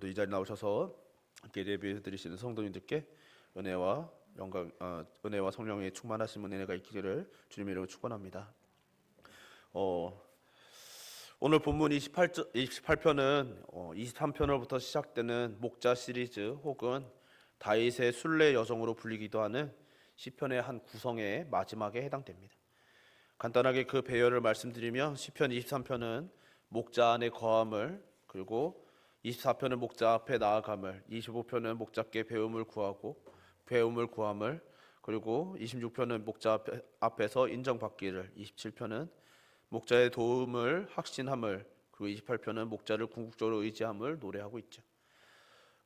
오늘도 이 자리에 나오셔서 함께 예배 드리시는 성도님들께 은혜와 영광, 은혜와 성령의 충만하신 은혜가 있기를 주님의 이름으로 축원합니다. 오늘 본문 28편은 23편으로부터 시작되는 목자 시리즈 혹은 다윗의 순례 여정으로 불리기도 하는 시편의 한 구성의 마지막에 해당됩니다. 간단하게 그 배열을 말씀드리면 시편 23편은 목자 안에 거함을, 그리고 24편은 목자 앞에 나아감을, 25편은 목자께 배움을 구함을, 그리고 26편은 목자 앞에서 인정받기를, 27편은 목자의 도움을 확신함을, 그리고 28편은 목자를 궁극적으로 의지함을 노래하고 있죠.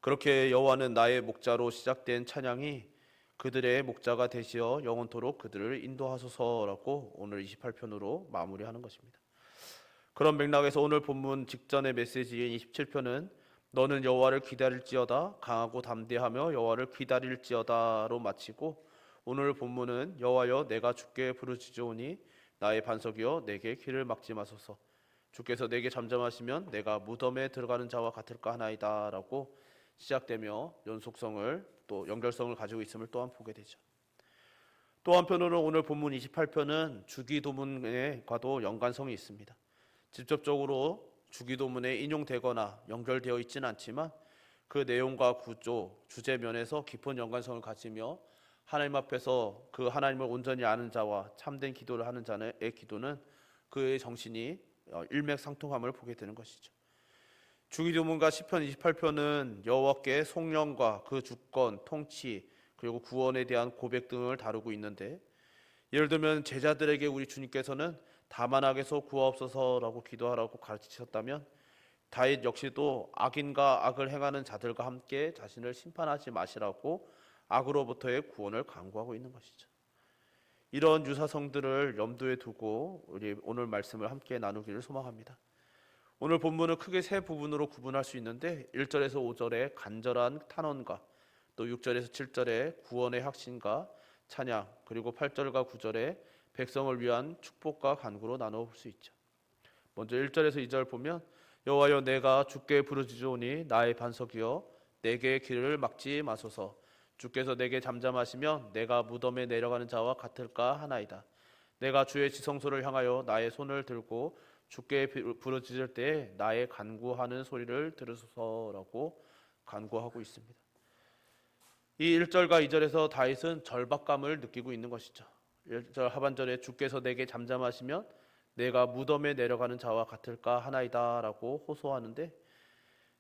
그렇게 여호와는 나의 목자로 시작된 찬양이 그들의 목자가 되시어 영원토록 그들을 인도하소서라고 오늘 28편으로 마무리하는 것입니다. 그런 맥락에서 오늘 본문 직전의 메시지인 27편은 너는 여호와를 기다릴지어다 강하고 담대하며 여호와를 기다릴지어다로 마치고, 오늘 본문은 여호와여 내가 주께 부르짖으오니 나의 반석이여 내게 길을 막지 마소서, 주께서 내게 잠잠하시면 내가 무덤에 들어가는 자와 같을까 하나이다 라고 시작되며 연속성을 또 연결성을 가지고 있음을 또한 보게 되죠. 또 한편으로는 오늘 본문 28편은 주기도문과도 연관성이 있습니다. 직접적으로 주기도문에 인용되거나 연결되어 있지는 않지만 그 내용과 구조, 주제 면에서 깊은 연관성을 가지며 하나님 앞에서 그 하나님을 온전히 아는 자와 참된 기도를 하는 자의 기도는 그의 정신이 일맥상통함을 보게 되는 것이죠. 주기도문과 시편 28편은 여호와께 속령과 그 주권, 통치, 그리고 구원에 대한 고백 등을 다루고 있는데, 예를 들면 제자들에게 우리 주님께서는 다만 악에서 구하옵소서라고 기도하라고 가르치셨다면, 다윗 역시도 악인과 악을 행하는 자들과 함께 자신을 심판하지 마시라고 악으로부터의 구원을 강구하고 있는 것이죠. 이런 유사성들을 염두에 두고 우리 오늘 말씀을 함께 나누기를 소망합니다. 오늘 본문은 크게 세 부분으로 구분할 수 있는데, 1절에서 5절의 간절한 탄원과 또 6절에서 7절의 구원의 확신과 찬양, 그리고 8절과 9절의 백성을 위한 축복과 간구로 나눠 볼 수 있죠. 먼저 1절에서 2절 보면 여호와여 내가 주께 부르짖으오니 나의 반석이여 내게 길을 막지 마소서, 주께서 내게 잠잠하시면 내가 무덤에 내려가는 자와 같을까 하나이다. 내가 주의 지성소를 향하여 나의 손을 들고 주께 부르짖을 때에 나의 간구하는 소리를 들으소서라고 간구하고 있습니다. 이 1절과 2절에서 다윗은 절박감을 느끼고 있는 것이죠. 1절 하반절에 주께서 내게 잠잠하시면 내가 무덤에 내려가는 자와 같을까 하나이다 라고 호소하는데,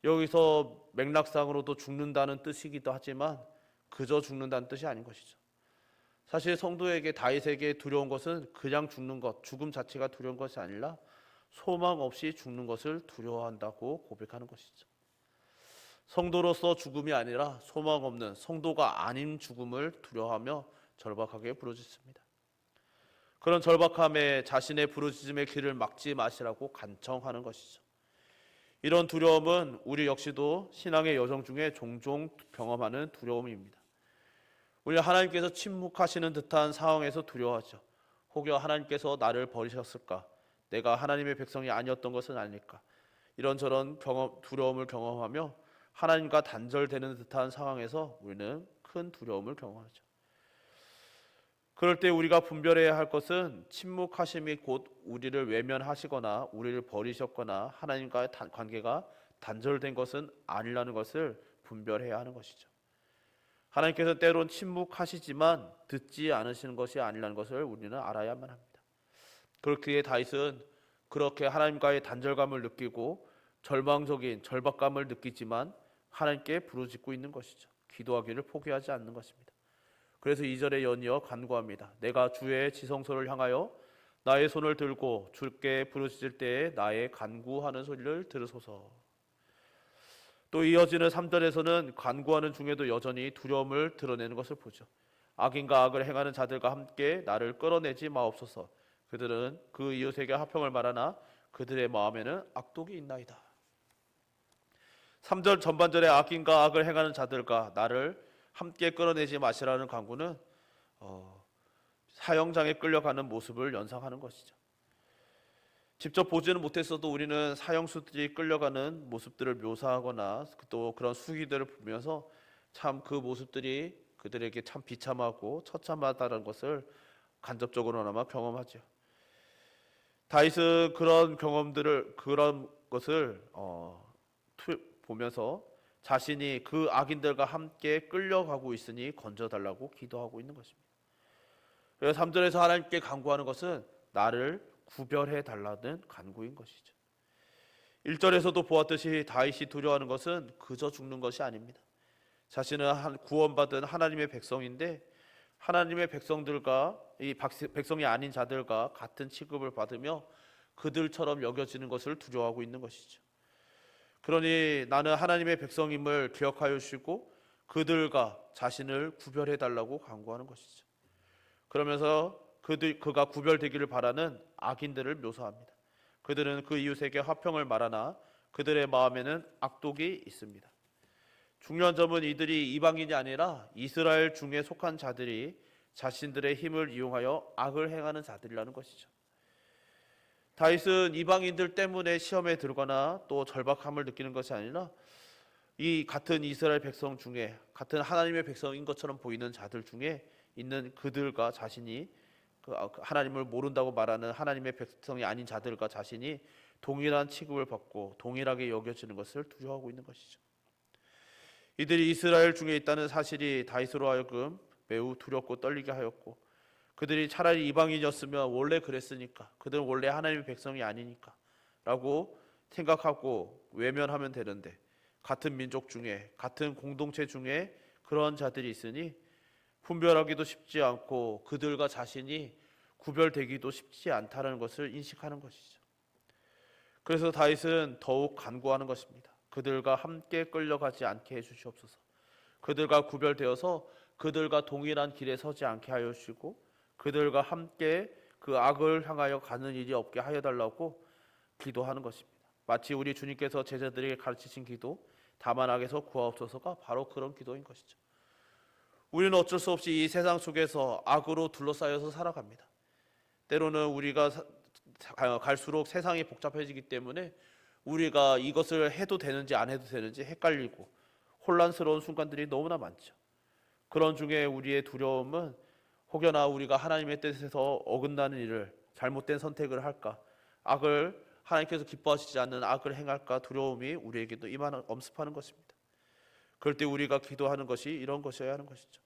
여기서 맥락상으로도 죽는다는 뜻이기도 하지만 그저 죽는다는 뜻이 아닌 것이죠. 사실 성도에게, 다윗에게 두려운 것은 그냥 죽는 것, 죽음 자체가 두려운 것이 아니라 소망 없이 죽는 것을 두려워한다고 고백하는 것이죠. 성도로서 죽음이 아니라 소망 없는, 성도가 아닌 죽음을 두려워하며 절박하게 부르짖습니다. 그런 절박함에 자신의 부르짖음의 길을 막지 마시라고 간청하는 것이죠. 이런 두려움은 우리 역시도 신앙의 여정 중에 종종 경험하는 두려움입니다. 우리 하나님께서 침묵하시는 듯한 상황에서 두려워하죠. 혹여 하나님께서 나를 버리셨을까? 내가 하나님의 백성이 아니었던 것은 아닐까? 이런저런 두려움을 경험하며 하나님과 단절되는 듯한 상황에서 우리는 큰 두려움을 경험하죠. 그럴 때 우리가 분별해야 할 것은 침묵하심이 곧 우리를 외면하시거나 우리를 버리셨거나 하나님과의 관계가 단절된 것은 아니라는 것을 분별해야 하는 것이죠. 하나님께서 때론 침묵하시지만 듣지 않으시는 것이 아니라는 것을 우리는 알아야만 합니다. 그렇기에 다윗은 그렇게 하나님과의 단절감을 느끼고 절망적인 절박감을 느끼지만 하나님께 부르짖고 있는 것이죠. 기도하기를 포기하지 않는 것입니다. 그래서 2절에 연이어 간구합니다. 내가 주의 지성소를 향하여 나의 손을 들고 주께 부르짖을 때에 나의 간구하는 소리를 들으소서. 또 이어지는 3절에서는 간구하는 중에도 여전히 두려움을 드러내는 것을 보죠. 악인과 악을 행하는 자들과 함께 나를 끌어내지 마옵소서. 그들은 그 이웃에게 화평을 말하나 그들의 마음에는 악독이 있나이다. 3절 전반절에 악인과 악을 행하는 자들과 나를 함께 끌어내지 마시라는 간구는 사형장에 끌려가는 모습을 연상하는 것이죠. 직접 보지는 못했어도 우리는 사형수들이 끌려가는 모습들을 묘사하거나 또 그런 수기들을 보면서 참 그 모습들이 그들에게 참 비참하고 처참하다는 것을 간접적으로나마 경험하죠. 다윗은 그런 것을 보면서 자신이 그 악인들과 함께 끌려가고 있으니 건져달라고 기도하고 있는 것입니다. 그래서 3절에서 하나님께 간구하는 것은 나를 구별해 달라는 간구인 것이죠. 1절에서도 보았듯이 다윗이 두려워하는 것은 그저 죽는 것이 아닙니다. 자신은 구원받은 하나님의 백성인데 하나님의 백성들과 이 백성이 아닌 자들과 같은 취급을 받으며 그들처럼 여겨지는 것을 두려워하고 있는 것이죠. 그러니 나는 하나님의 백성임을 기억하여 주시고 그들과 자신을 구별해 달라고 간구하는 것이죠. 그러면서 그가 구별되기를 바라는 악인들을 묘사합니다. 그들은 그 이웃에게 화평을 말하나 그들의 마음에는 악독이 있습니다. 중요한 점은 이들이 이방인이 아니라 이스라엘 중에 속한 자들이 자신들의 힘을 이용하여 악을 행하는 자들이라는 것이죠. 다윗은 이방인들 때문에 시험에 들거나 또 절박함을 느끼는 것이 아니라 이 같은 이스라엘 백성 중에 같은 하나님의 백성인 것처럼 보이는 자들 중에 있는 그들과 자신이 하나님을 모른다고 말하는 하나님의 백성이 아닌 자들과 자신이 동일한 취급을 받고 동일하게 여겨지는 것을 두려워하고 있는 것이죠. 이들이 이스라엘 중에 있다는 사실이 다윗으로 하여금 매우 두렵고 떨리게 하였고 그들이 차라리 이방인이었으면 원래 그랬으니까 그들은 원래 하나님의 백성이 아니니까 라고 생각하고 외면하면 되는데 같은 민족 중에 같은 공동체 중에 그런 자들이 있으니 분별하기도 쉽지 않고 그들과 자신이 구별되기도 쉽지 않다는 것을 인식하는 것이죠. 그래서 다윗은 더욱 간구하는 것입니다. 그들과 함께 끌려가지 않게 해주시옵소서. 그들과 구별되어서 그들과 동일한 길에 서지 않게 하여 주시고 그들과 함께 그 악을 향하여 가는 일이 없게 하여 달라고 기도하는 것입니다. 마치 우리 주님께서 제자들에게 가르치신 기도 다만 악에서 구하옵소서가 바로 그런 기도인 것이죠. 우리는 어쩔 수 없이 이 세상 속에서 악으로 둘러싸여서 살아갑니다. 때로는 우리가 갈수록 세상이 복잡해지기 때문에 우리가 이것을 해도 되는지 안 해도 되는지 헷갈리고 혼란스러운 순간들이 너무나 많죠. 그런 중에 우리의 두려움은 혹여나 우리가 하나님의 뜻에서 어긋나는 일을 잘못된 선택을 할까, 악을 하나님께서 기뻐하시지 않는 악을 행할까 두려움이 우리에게도 엄습하는 것입니다. 그럴 때 우리가 기도하는 것이 이런 것이어야 하는 것이죠.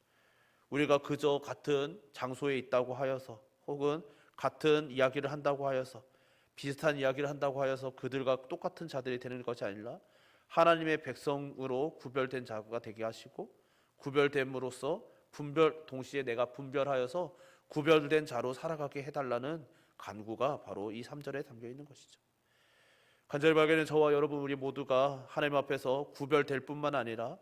우리가 그저 같은 장소에 있다고 하여서 혹은 같은 이야기를 한다고 하여서 비슷한 이야기를 한다고 하여서 그들과 똑같은 자들이 되는 것이 아니라 하나님의 백성으로 구별된 자가 되게 하시고 구별됨으로써 동시에 내가 분별하여서 구별된 자로 살아가게 해달라는 간구가 바로 이 3절에 담겨 있는 것이죠. 간절히 바라기는 저와 여러분 우리 모두가 하나님 앞에서 구별될 뿐만 아니라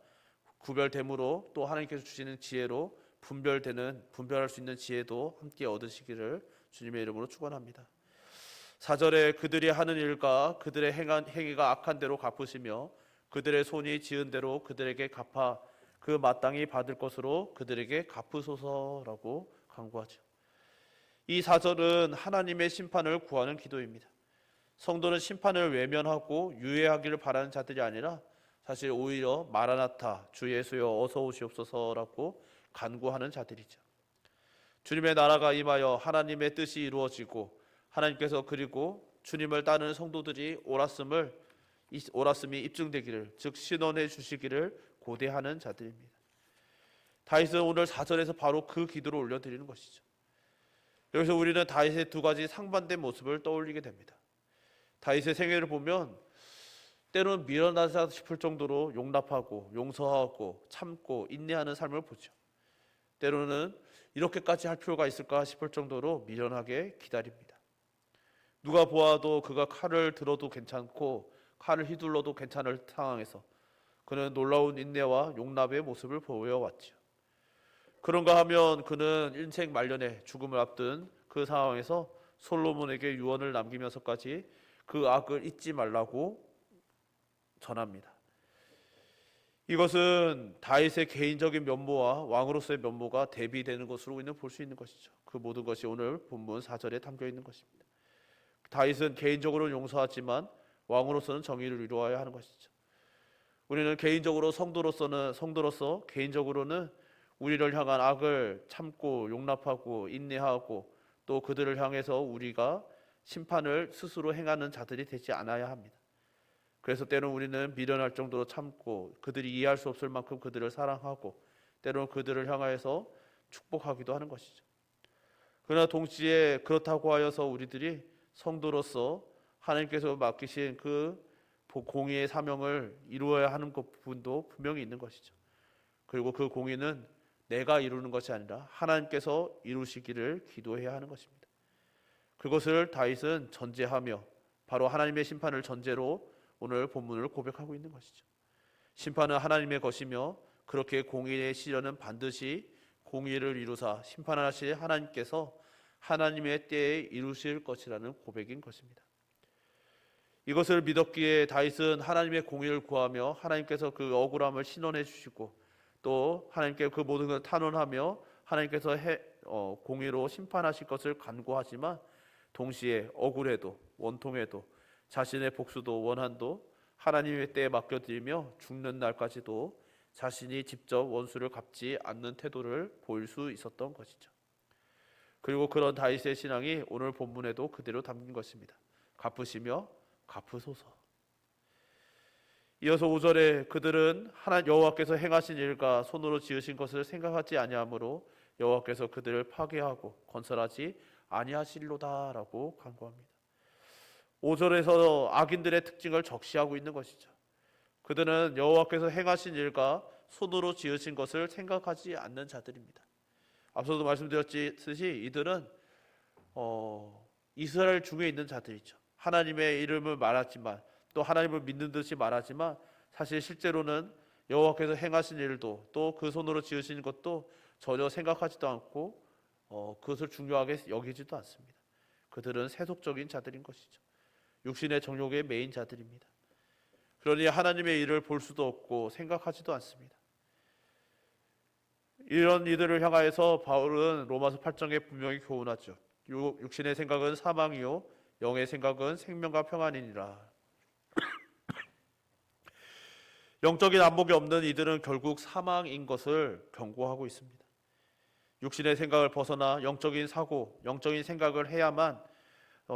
구별됨으로 또 하나님께서 주시는 지혜로 분별할 수 있는 지혜도 함께 얻으시기를 주님의 이름으로 축원합니다. 4절에 그들이 하는 일과 그들의 행위가 악한 대로 갚으시며 그들의 손이 지은 대로 그들에게 갚아 그 마땅히 받을 것으로 그들에게 갚으소서라고 간구하죠. 이 4절은 하나님의 심판을 구하는 기도입니다. 성도는 심판을 외면하고 유예하기를 바라는 자들이 아니라 사실 오히려 마라나타 주 예수여 어서 오시옵소서라고 간구하는 자들이죠. 주님의 나라가 임하여 하나님의 뜻이 이루어지고 하나님께서 그리고 주님을 따르는 성도들이 옳았음이 입증되기를 즉 신원해 주시기를 고대하는 자들입니다. 다윗은 오늘 4절에서 바로 그 기도를 올려드리는 것이죠. 여기서 우리는 다윗의 두 가지 상반된 모습을 떠올리게 됩니다. 다윗의 생애를 보면 때로는 미련하다 싶을 정도로 용납하고 용서하고 참고 인내하는 삶을 보죠. 때로는 이렇게까지 할 필요가 있을까 싶을 정도로 미련하게 기다립니다. 누가 보아도 그가 칼을 들어도 괜찮고 칼을 휘둘러도 괜찮을 상황에서 그는 놀라운 인내와 용납의 모습을 보여왔죠. 그런가 하면 그는 인생 말년에 죽음을 앞둔 그 상황에서 솔로몬에게 유언을 남기면서까지 그 악을 잊지 말라고 전합니다. 이것은 다윗의 개인적인 면모와 왕으로서의 면모가 대비되는 것으로 우리는 볼 수 있는 것이죠. 그 모든 것이 오늘 본문 4절에 담겨 있는 것입니다. 다윗은 개인적으로 용서하지만 왕으로서는 정의를 이루어야 하는 것이죠. 우리는 개인적으로 성도로서 개인적으로는 우리를 향한 악을 참고 용납하고 인내하고 또 그들을 향해서 우리가 심판을 스스로 행하는 자들이 되지 않아야 합니다. 그래서 때로는 우리는 미련할 정도로 참고 그들이 이해할 수 없을 만큼 그들을 사랑하고 때로는 그들을 향하여서 축복하기도 하는 것이죠. 그러나 동시에 그렇다고 하여서 우리들이 성도로서 하나님께서 맡기신 그 공의의 사명을 이루어야 하는 것 부분도 분명히 있는 것이죠. 그리고 그 공의는 내가 이루는 것이 아니라 하나님께서 이루시기를 기도해야 하는 것입니다. 그것을 다윗은 전제하며 바로 하나님의 심판을 전제로 오늘 본문을 고백하고 있는 것이죠. 심판은 하나님의 것이며 그렇게 공의의 시련은 반드시 공의를 이루사 심판하실 하나님께서 하나님의 때에 이루실 것이라는 고백인 것입니다. 이것을 믿었기에 다윗은 하나님의 공의를 구하며 하나님께서 그 억울함을 신원해 주시고 또 하나님께 그 모든 것을 탄원하며 하나님께서 공의로 심판하실 것을 간구하지만 동시에 억울해도 원통해도 자신의 복수도 원한도 하나님의 때에 맡겨드리며 죽는 날까지도 자신이 직접 원수를 갚지 않는 태도를 보일 수 있었던 것이죠. 그리고 그런 다윗의 신앙이 오늘 본문에도 그대로 담긴 것입니다. 갚으시며 갚으소서. 이어서 5절에 그들은 여호와께서 행하신 일과 손으로 지으신 것을 생각하지 아니하므로 여호와께서 그들을 파괴하고 건설하지 아니하실로다라고 간구합니다. 5절에서 악인들의 특징을 적시하고 있는 것이죠. 그들은 여호와께서 행하신 일과 손으로 지으신 것을 생각하지 않는 자들입니다. 앞서도 말씀드렸듯이 이들은 이스라엘 중에 있는 자들이죠. 하나님의 이름을 말하지만 또 하나님을 믿는 듯이 말하지만 사실 실제로는 여호와께서 행하신 일도 또 그 손으로 지으신 것도 전혀 생각하지도 않고 그것을 중요하게 여기지도 않습니다. 그들은 세속적인 자들인 것이죠. 육신의 정욕의 메인 자들입니다. 그러니 하나님의 일을 볼 수도 없고 생각하지도 않습니다. 이런 이들을 향하여서 바울은 로마서 8장에 분명히 교훈하죠. 육신의 생각은 사망이요 영의 생각은 생명과 평안이니라. 영적인 안목이 없는 이들은 결국 사망인 것을 경고하고 있습니다. 육신의 생각을 벗어나 영적인 사고, 영적인 생각을 해야만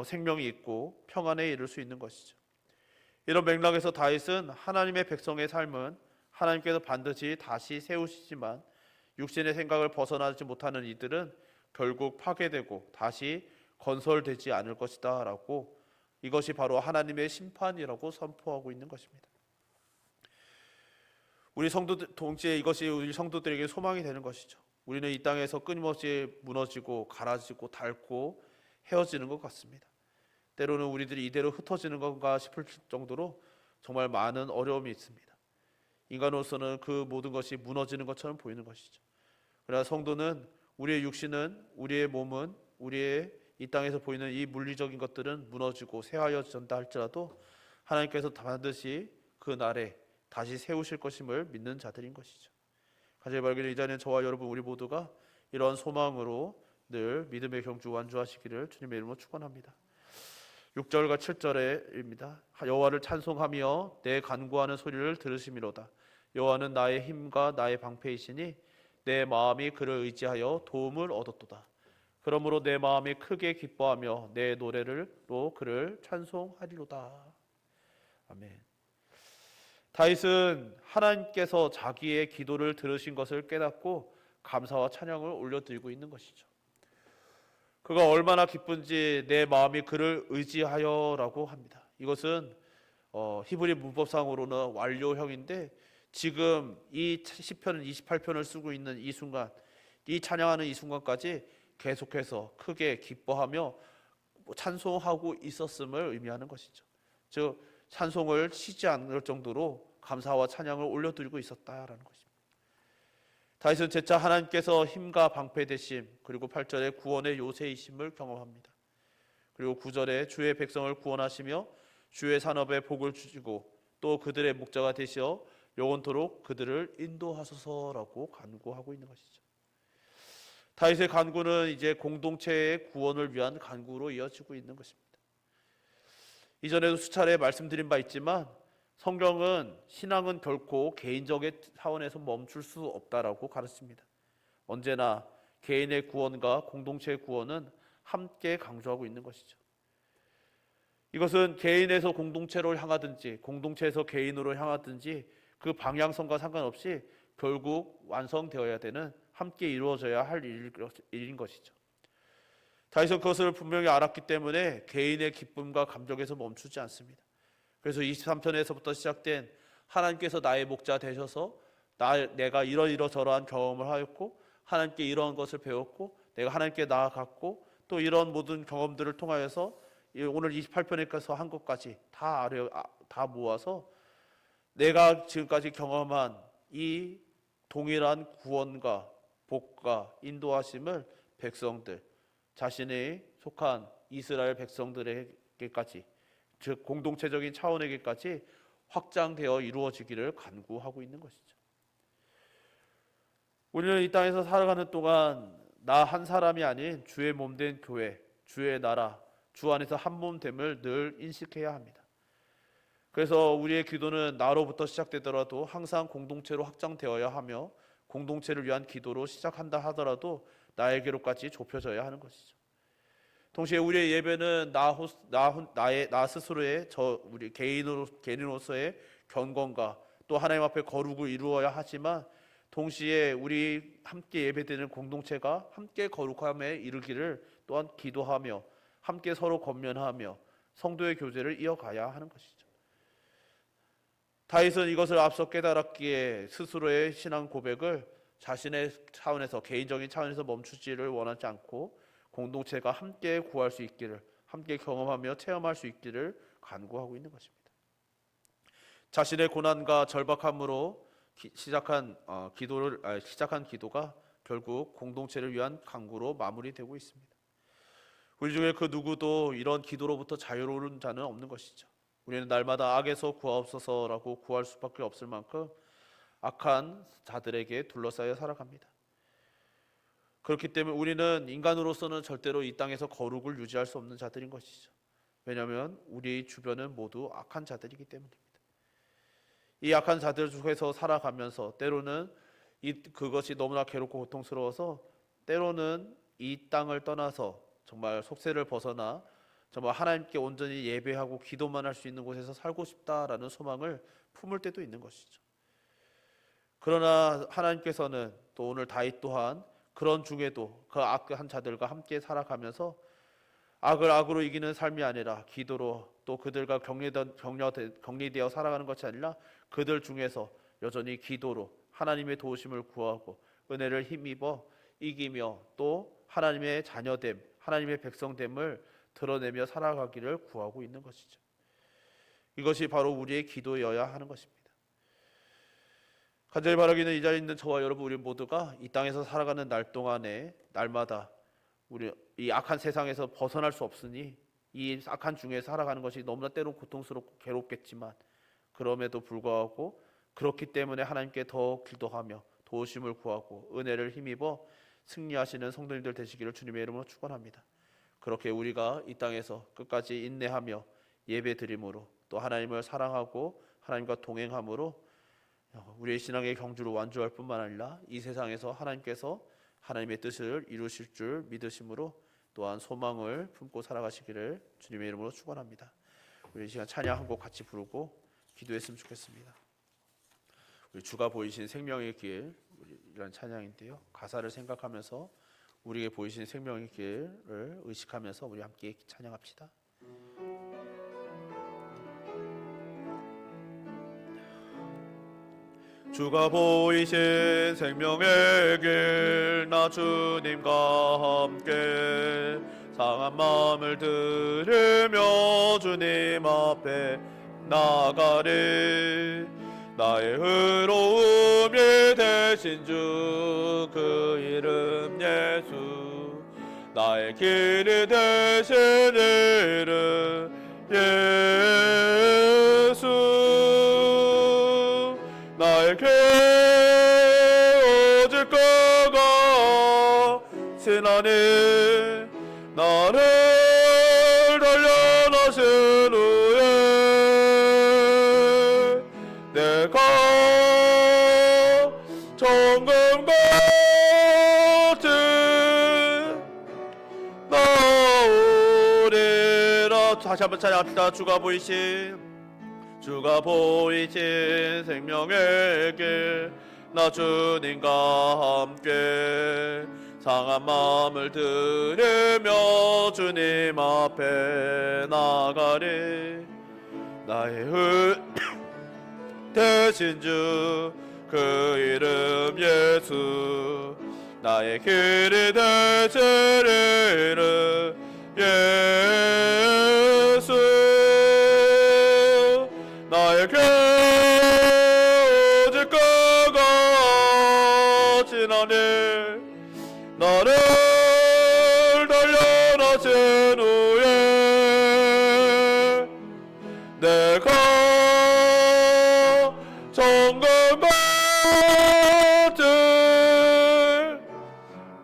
생명이 있고 평안에 이를 수 있는 것이죠. 이런 맥락에서 다윗은 하나님의 백성의 삶은 하나님께서 반드시 다시 세우시지만 육신의 생각을 벗어나지 못하는 이들은 결국 파괴되고 다시 건설되지 않을 것이다 라고 이것이 바로 하나님의 심판이라고 선포하고 있는 것입니다. 우리 성도들 동시에 이것이 우리 성도들에게 소망이 되는 것이죠. 우리는 이 땅에서 끊임없이 무너지고 갈아지고 닳고 헤어지는 것 같습니다. 때로는 우리들이 이대로 흩어지는 건가 싶을 정도로 정말 많은 어려움이 있습니다. 인간으로서는 그 모든 것이 무너지는 것처럼 보이는 것이죠. 그러나 성도는 우리의 육신은 우리의 몸은 우리의 이 땅에서 보이는 이 물리적인 것들은 무너지고 쇠하여진다 할지라도 하나님께서 반드시 그 날에 다시 세우실 것임을 믿는 자들인 것이죠. 가질 발견 이 자리는 저와 여러분 우리 모두가 이러한 소망으로 늘 믿음의 경주 완주하시기를 주님의 이름으로 축원합니다. 6절과 7절에입니다. 여호와를 찬송하며 내 간구하는 소리를 들으심이로다. 여호와는 나의 힘과 나의 방패이시니 내 마음이 그를 의지하여 도움을 얻었도다. 그러므로 내 마음이 크게 기뻐하며 내 노래로 그를 찬송하리로다. 아멘. 다윗은 하나님께서 자기의 기도를 들으신 것을 깨닫고 감사와 찬양을 올려드리고 있는 것이죠. 그가 얼마나 기쁜지 내 마음이 그를 의지하여라고 합니다. 이것은 히브리 문법상으로는 완료형인데 지금 이 시편 28편을 쓰고 있는 이 순간, 이 찬양하는 이 순간까지 계속해서 크게 기뻐하며 찬송하고 있었음을 의미하는 것이죠. 즉 찬송을 쉬지 않을 정도로 감사와 찬양을 올려드리고 있었다라는 것입니다. 다윗은 재차 하나님께서 힘과 방패 되심, 그리고 8절에 구원의 요새이심을 경험합니다. 그리고 9절에 주의 백성을 구원하시며 주의 산업에 복을 주시고 또 그들의 목자가 되시어 영원토록 그들을 인도하소서라고 간구하고 있는 것이죠. 다윗의 간구는 이제 공동체의 구원을 위한 간구로 이어지고 있는 것입니다. 이전에도 수차례 말씀드린 바 있지만 성경은 신앙은 결코 개인적인 차원에서 멈출 수 없다라고 가르칩니다. 언제나 개인의 구원과 공동체의 구원은 함께 강조하고 있는 것이죠. 이것은 개인에서 공동체로 향하든지 공동체에서 개인으로 향하든지 그 방향성과 상관없이 결국 완성되어야 되는, 함께 이루어져야 할 일인 것이죠. 다윗은 그것을 분명히 알았기 때문에 개인의 기쁨과 감격에서 멈추지 않습니다. 그래서 23편에서부터 시작된 하나님께서 나의 목자 되셔서 내가 이러저러한 경험을 하였고 하나님께 이러한 것을 배웠고 내가 하나님께 나아갔고 또 이런 모든 경험들을 통하여서 오늘 28편에서 한 것까지 다 모아서 내가 지금까지 경험한 이 동일한 구원과 복과 인도하심을 백성들, 자신이 속한 이스라엘 백성들에게까지, 즉 공동체적인 차원에게까지 확장되어 이루어지기를 간구하고 있는 것이죠. 우리는 이 땅에서 살아가는 동안 나 한 사람이 아닌 주의 몸된 교회, 주의 나라, 주 안에서 한 몸됨을 늘 인식해야 합니다. 그래서 우리의 기도는 나로부터 시작되더라도 항상 공동체로 확장되어야 하며 공동체를 위한 기도로 시작한다 하더라도 나에게로까지 좁혀져야 하는 것이죠. 동시에 우리의 예배는 나 스스로의 우리 개인으로서의 경건과 또 하나님 앞에 거룩을 이루어야 하지만 동시에 우리 함께 예배드리는 공동체가 함께 거룩함에 이르기를 또한 기도하며 함께 서로 권면하며 성도의 교제를 이어가야 하는 것이죠. 다윗은 이것을 앞서 깨달았기에 스스로의 신앙 고백을 자신의 차원에서, 개인적인 차원에서 멈추지를 원하지 않고 공동체가 함께 구할 수 있기를, 함께 경험하며 체험할 수 있기를 간구하고 있는 것입니다. 자신의 고난과 절박함으로 시작한 기도가 결국 공동체를 위한 간구로 마무리되고 있습니다. 우리 중에 그 누구도 이런 기도로부터 자유로운 자는 없는 것이죠. 우리는 날마다 악에서 구하옵소서라고 구할 수밖에 없을 만큼 악한 자들에게 둘러싸여 살아갑니다. 그렇기 때문에 우리는 인간으로서는 절대로 이 땅에서 거룩을 유지할 수 없는 자들인 것이죠. 왜냐하면 우리 주변은 모두 악한 자들이기 때문입니다. 이 악한 자들 중에서 살아가면서 때로는 그것이 너무나 괴롭고 고통스러워서 때로는 이 땅을 떠나서 정말 속세를 벗어나 정말 하나님께 온전히 예배하고 기도만 할 수 있는 곳에서 살고 싶다라는 소망을 품을 때도 있는 것이죠. 그러나 하나님께서는 또 오늘 다윗 또한 그런 중에도 그 악한 자들과 함께 살아가면서 악을 악으로 이기는 삶이 아니라 기도로, 또 그들과 격리되어 살아가는 것이 아니라 그들 중에서 여전히 기도로 하나님의 도우심을 구하고 은혜를 힘입어 이기며 또 하나님의 자녀됨, 하나님의 백성됨을 드러내며 살아가기를 구하고 있는 것이죠. 이것이 바로 우리의 기도여야 하는 것입니다. 간절히 바라기는 이 자리에 있는 저와 여러분 우리 모두가 이 땅에서 살아가는 날 동안에 날마다 우리 이 악한 세상에서 벗어날 수 없으니 이 악한 중에 살아가는 것이 너무나 때로 고통스럽고 괴롭겠지만 그럼에도 불구하고 그렇기 때문에 하나님께 더 기도하며 도우심을 구하고 은혜를 힘입어 승리하시는 성도님들 되시기를 주님의 이름으로 축원합니다. 그렇게 우리가 이 땅에서 끝까지 인내하며 예배드림으로 또 하나님을 사랑하고 하나님과 동행함으로 우리의 신앙의 경주를 완주할 뿐만 아니라 이 세상에서 하나님께서 하나님의 뜻을 이루실 줄 믿으심으로 또한 소망을 품고 살아가시기를 주님의 이름으로 축원합니다. 우리 이 시간 찬양 한 곡 같이 부르고 기도했으면 좋겠습니다. 우리 주가 보이신 생명의 길, 이런 찬양인데요. 가사를 생각하면서 우리에게 보이신 생명의 길을 의식하면서 우리 함께 찬양합시다. 주가 보이신 생명의 길 나 주님과 함께 상한 마음을 들으며 주님 앞에 나가리. 나의 의로움이 되신 주 그 이름 예수, 나의 길이 되신 이름 예수, 나에게 오직 그가 신하니 나를 단련하신 후에 할렐루야. 다시 한번 찬양합시다. 주가 보이신 생명의 길, 나 주님과 함께 상한 마음을 들으며 주님 앞에 나가리. 나의 대신 주 그 이름 예수, 나의 길이 되시리는 예수. 나에게 오직 그가 지나니 나를 단련하신 후에 내가 정금같이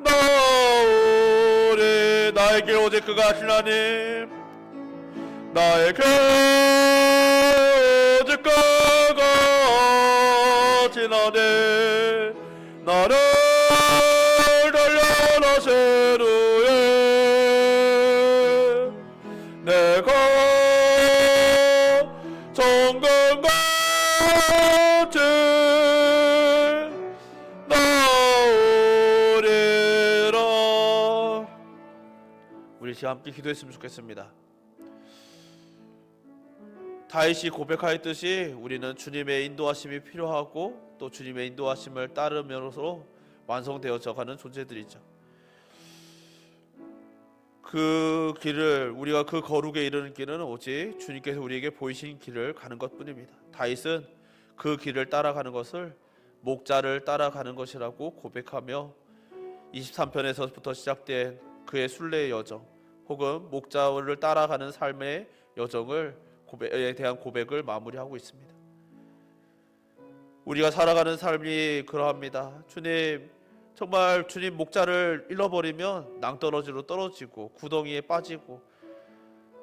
나오리. 나에게 오직 그가 지나니 나에게 오직 그가 지나니 나를 단련하신 후에 내가 정금같이 나오리라. 우리 지금 함께 기도했으면 좋겠습니다. 다윗이 고백하였듯이 우리는 주님의 인도하심이 필요하고 또 주님의 인도하심을 따르면서 완성되어져 가는 존재들이죠. 그 길을, 우리가 그 거룩에 이르는 길은 오직 주님께서 우리에게 보이신 길을 가는 것뿐입니다. 다윗은 그 길을 따라가는 것을 목자를 따라가는 것이라고 고백하며 23편에서부터 시작된 그의 순례의 여정 혹은 목자를 따라가는 삶의 여정을 에 대한 고백을 마무리하고 있습니다. 우리가 살아가는 삶이 그러합니다. 주님, 정말 주님 목자를 잃어버리면 낭떠러지로 떨어지고 구덩이에 빠지고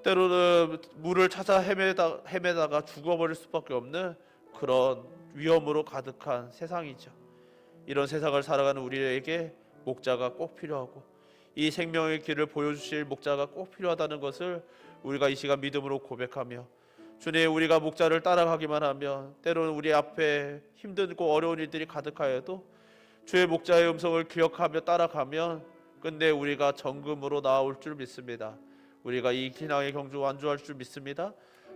때로는 물을 찾아 헤매다가 죽어버릴 수밖에 없는 그런 위험으로 가득한 세상이죠. 이런 세상을 살아가는 우리에게 목자가 꼭 필요하고 이 생명의 길을 보여주실 목자가 꼭 필요하다는 것을 우리가 이 시간 믿음으로 고백하며, 주님, 우리가 목자를 따라가기만 하면 때로는 우리 앞에 힘들고 어려운 일들이 가득하여도 주의 목자의 음성을 기억하며 따라가면 끝내 우리가 정금으로 나올 줄 믿습니다. 우리가 이 신앙의 경주 완주할 줄 믿습니다.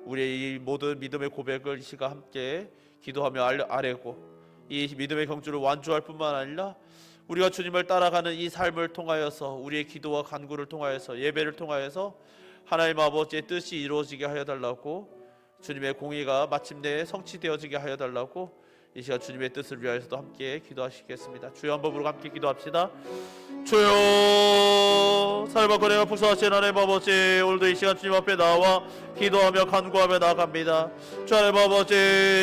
우리의 이 모든 믿음의 고백을 이 시간 함께 기도하며 아뢰고 이 믿음의 경주를 완주할 뿐만 아니라 우리가 주님을 따라가는 이 삶을 통하여서 우리의 기도와 간구를 통하여서 예배를 통하여서 하나님 아버지의 뜻이 이루어지게 하여 달라고, 주님의 공의가 마침내 성취되어지게 하여 달라고 이 시간 주님의 뜻을 위하여서도 함께 기도하시겠습니다. 주여, 한번 부르고 함께 기도합시다. 주여, 살과 권능을 부수하신 하나님 아버지, 오늘도 이 시간 주님 앞에 나와 기도하며 간구하며 나아갑니다. 주 하나님 아버지,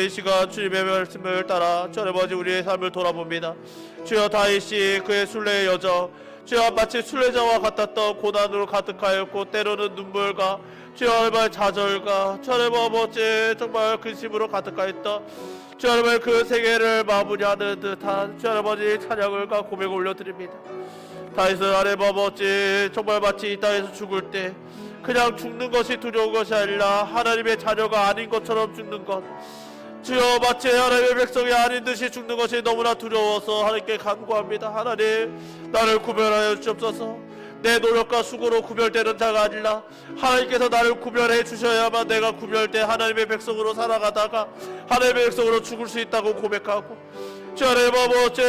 이 시간 주님의 말씀을 따라 주 하나님 아버지 우리의 삶을 돌아봅니다. 주여, 다윗이 그의 순례의 여정, 주여 마치 순례자와 같았던 고난으로 가득하였고 때로는 눈물과 주여 하나님의 좌절과 주 하나님 아버지 정말 근심으로 가득하였던 주 하나님의 그 세계를 마무리하는 듯한 주 하나님 찬양을 고백을 올려드립니다. 다윗은 하나님 아버지 정말 마치 이 땅에서 죽을 때 그냥 죽는 것이 두려운 것이 아니라 하나님의 자녀가 아닌 것처럼 죽는 것, 주여 마치 하나님의 백성이 아닌 듯이 죽는 것이 너무나 두려워서 하나님께 간구합니다. 하나님, 나를 구별하여 주옵소서. 내 노력과 수고로 구별되는 자가 아니라 하나님께서 나를 구별해 주셔야만 내가 구별돼 하나님의 백성으로 살아가다가 하나님의 백성으로 죽을 수 있다고 고백하고, 주 하나님 아버지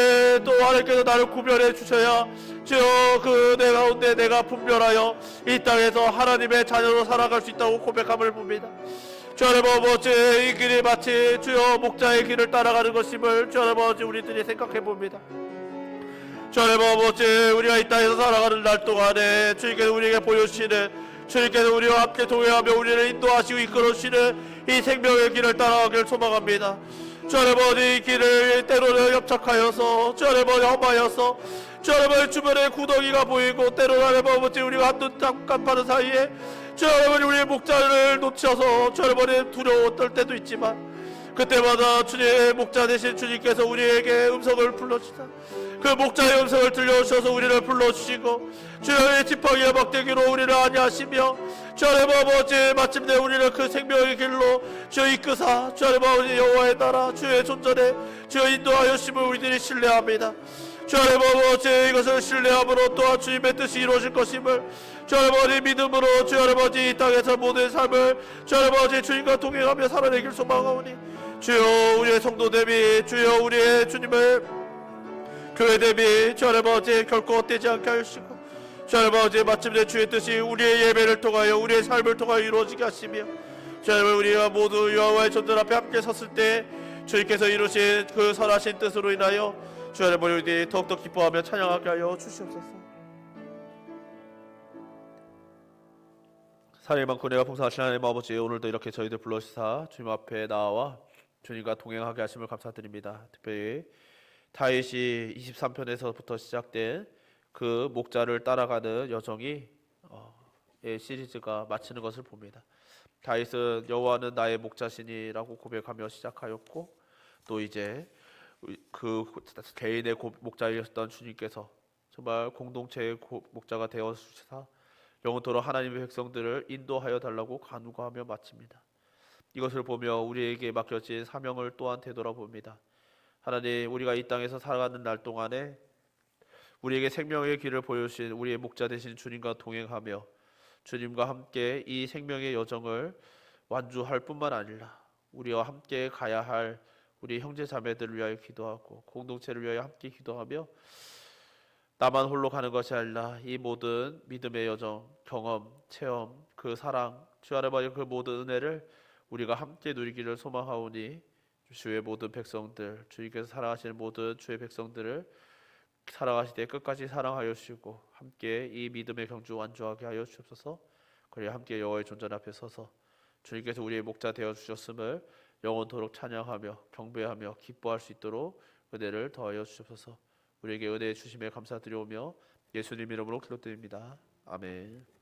또 하나님께서 나를 구별해 주셔야 주여 그 내 가운데 내가 분별하여 이 땅에서 하나님의 자녀로 살아갈 수 있다고 고백함을 봅니다. 주 하나님 아버지, 이 길이 마치 주여 목자의 길을 따라가는 것임을 주 하나님 아버지 우리들이 생각해 봅니다. 주 하나님 아버지, 우리가 이 땅에서 살아가는 날 동안에 주님께서 우리에게 보여주시는, 주님께서 우리와 함께 동행하며 우리를 인도하시고 이끌어주시는 이 생명의 길을 따라가길 소망합니다. 주 하나님 아버지, 이 길을 때로는 협착하여서 주 하나님 아버지 험하여서 주 하나님 아버지 주변에 구덩이가 보이고 때로는 하나님 아버지 우리가 한눈 깜깜하는 사이에 주 하나님 아버지 우리의 목자를 놓쳐서 주 하나님 아버지 두려웠던 때도 있지만 그때마다 주님의 목자 되신 주님께서 우리에게 음성을 불러주시다. 그 목자의 음성을 들려주셔서 우리를 불러주시고 주의 지팡이와 막대기로 우리를 안위하시며 주 하나님 아버지 마침내 우리를 그 생명의 길로 주 이끄사 주 하나님 아버지 여호와에 따라 주의 존전에 주 인도하여 주심을 우리들이 신뢰합니다. 주 하나님 아버지 이것을 신뢰함으로 또한 주님의 뜻이 이루어질 것임을 주 하나님 아버지 믿음으로 주 하나님 아버지 이 땅에서 모든 삶을 주 하나님 아버지 주님과 동행하며 살아내길 소망하오니 주여 우리의 성도 대비 주여 우리의 주님을 교회 대비 주 하나님 아버지 결코 헛되지 않게 하시고 주 하나님 아버지 마침내 주의 뜻이 우리의 예배를 통하여 우리의 삶을 통하여 이루어지게 하시며 주 하나님 우리가 모두 여호와의 존전 앞에 함께 섰을 때 주님께서 이루신 그 선하신 뜻으로 인하여 주 하나님 우리들이 더욱더 기뻐하며 찬양하게 하여 주시옵소서. 사랑의 많고 내가 봉사하신 하나님 아버지 오늘도 이렇게 저희들 불러주사 주님 앞에 나와 주님과 동행하게 하심을 감사드립니다. 특별히 다윗이 23편에서부터 시작된 그 목자를 따라가는 여정이 시리즈가 마치는 것을 봅니다. 다윗은 여호와는 나의 목자시니라고 고백하며 시작하였고 또 이제 그 개인의 목자이셨던 주님께서 정말 공동체의 목자가 되어 주시사 영원토록 하나님의 백성들을 인도하여 달라고 간구하며 마칩니다. 이것을 보며 우리에게 맡겨진 사명을 또한 되돌아봅니다. 하나님 우리가 이 땅에서 살아가는 날 동안에 우리에게 생명의 길을 보여주신 우리의 목자 되신 주님과 동행하며 주님과 함께 이 생명의 여정을 완주할 뿐만 아니라 우리와 함께 가야 할 우리 형제 자매들을 위하여 기도하고 공동체를 위하여 함께 기도하며 나만 홀로 가는 것이 아니라 이 모든 믿음의 여정, 경험, 체험, 그 사랑, 주 하나님의 그 모든 은혜를 우리가 함께 누리기를 소망하오니 주의 모든 백성들, 주님께서 사랑하시는 모든 주의 백성들을 살아가실 때 끝까지 사랑하여 주시고 함께 이 믿음의 경주 완주하게 하여 주옵소서. 그리고 함께 여호와의 존전 앞에 서서 주님께서 우리의 목자 되어 주셨음을 영원토록 찬양하며 경배하며 기뻐할 수 있도록 은혜를 더하여 주옵소서. 우리에게 은혜 주심에 감사드리오며 예수님 이름으로 기도드립니다. 아멘.